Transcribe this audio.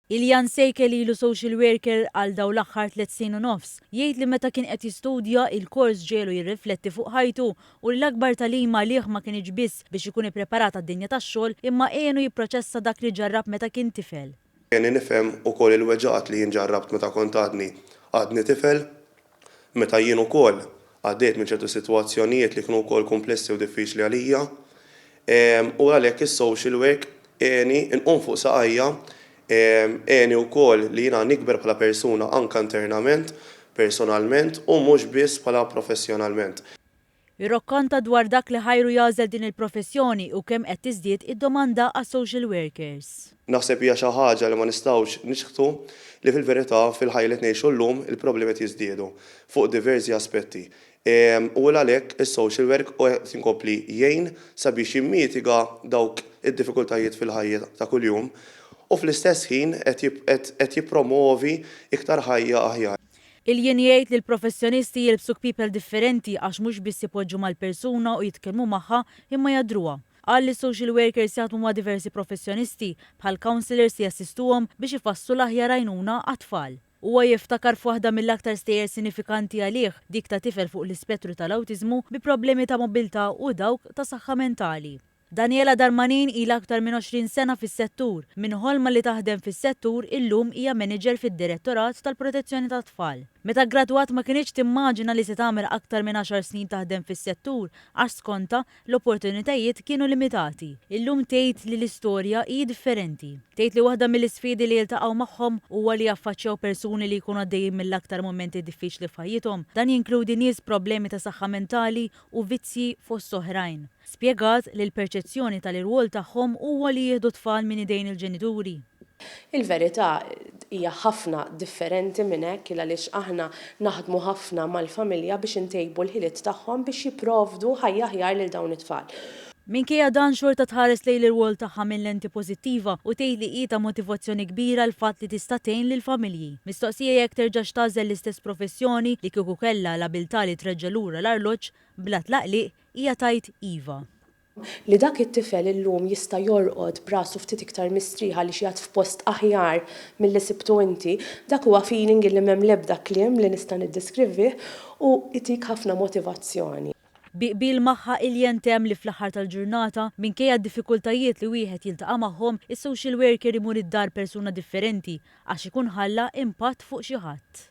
Iljan Sejkel ilu social worker għal daw l-aħħar 3 snin u nofs, jgħid li meta kien qed jistudja il-kors ġelu jirrifletti fuq ħajtu u l-akbar talima liħ ma kienx biss biex ikun ippreparat għad-dinja tax-xogħol imma għenu jipproċessa dak li ġarrab meta kien tifel. Jeni nifhem ukoll il-weġaqat li jinġarrabt meta kont għadni tifel, meta jien ukoll għaddejt minn ċertu sitwazzjonijiet li kienu wkoll komplessi u diffiċli għalija. U għalhekk is-social work għeni inqum fuq saqajja għeni wkoll li jiena nikber bħala persuna anke internament, personalment u mhux biss bħala professjonalment. Irrokkonta dwar dak li ħajru jażel din il-professjoni u kemm qed tiżdied id-domanda għas social workers. Naħseb hija xi ħaġa li ma nistgħux niċħtu li fil-verità fil-ħajja li ngħixu llum il-problemi qed jiżdiedu fuq diversi aspetti. U għalhekk is-social work qed inkompli jgħin sabiex jimmitiga dawk id-diffikultajiet fil-ħajja ta' kuljum u fl-istess ħin qed jippromovi iktar ħajja aħjar. Iljan jgħid li l-professjonisti jilbsu people differenti għax mhux biss ipoġġu mal-persuna u jitkellmu magħha imma jadruha. Qal li social workers jaħdmu ma' diversi professjonisti bħal counselors li jassistuhom biex ifassu l-aħjar għajnuna għat-tfal. Huwa jiftakar f'waħda mill-aktar stejjer sinifikanti għalih dik ta' tifel fuq l-ispettru tal-awtiżmu bi problemi ta' mobilità u dawk ta' saħħa mentali. Daniela Darmanin ilha aktar minn 20 sena fis-settur. Minn ħolma li taħdem fis-settur illum hija manager fid-Direttorat tal-Protezzjoni tat-Tfal. Meta ggradwat ma kienx timmaġina li se tagħmel aktar minn 10 snin taħdem fis-settur għax skonta l-opportunitajiet kienu limitati. Illum tgħid li l-istorja hi differenti. Tgħid li waħda mill-isfidi li jiltaqgħu magħhom huwa li jaffaċċjaw persuni li jkunu għaddejjin mill-aktar momenti diffiċli f'ħajjithom. Dan jinkludi nies problemi ta' saħħa mentali u vizzji fost oħrajn. Spjegat li l-perċezzjoni tal-irwol tagħhom huwa li jieħdu tfal minn idejn il-ġenituri. Il-verità hija ħafna differenti minn hekk għaliex aħna naħdmu ħafna mal-familja biex intejbu l-ħiliet tagħhom biex jipprovdu ħajja aħjar lil dawn it-tfal. Minkejja dan xorta tħares lejn l-irwol tagħha minn lenti pożittiva u tgħid li hi ta' motivazzjoni kbira l-fatt li tista' tgħin lill-familji. Mistoqsija jekk terġax tażel l-istess professjoni li kieku kellha l-abilità li treġġa' lura l-arloġġ bla tlaqliq hija tgħid iva. Li dak it-tifel illum jista' jorqod b'rasu ftit iktar mistrieħa li xjat f'post aħjar milli sibtu inti, dak huwa feeling li m'hemm l-ebda kliem li nista' niddeskrivih u itik ħafna motivazzjoni. Biqbil magħha Iljan temm li fl-aħħar tal-ġurnata minkejja d-diffikultajiet li wieħed jiltaqa' magħhom, is-social worker imur id-dar persuna differenti għax ikun ħalla impatt fuq xi ħadd.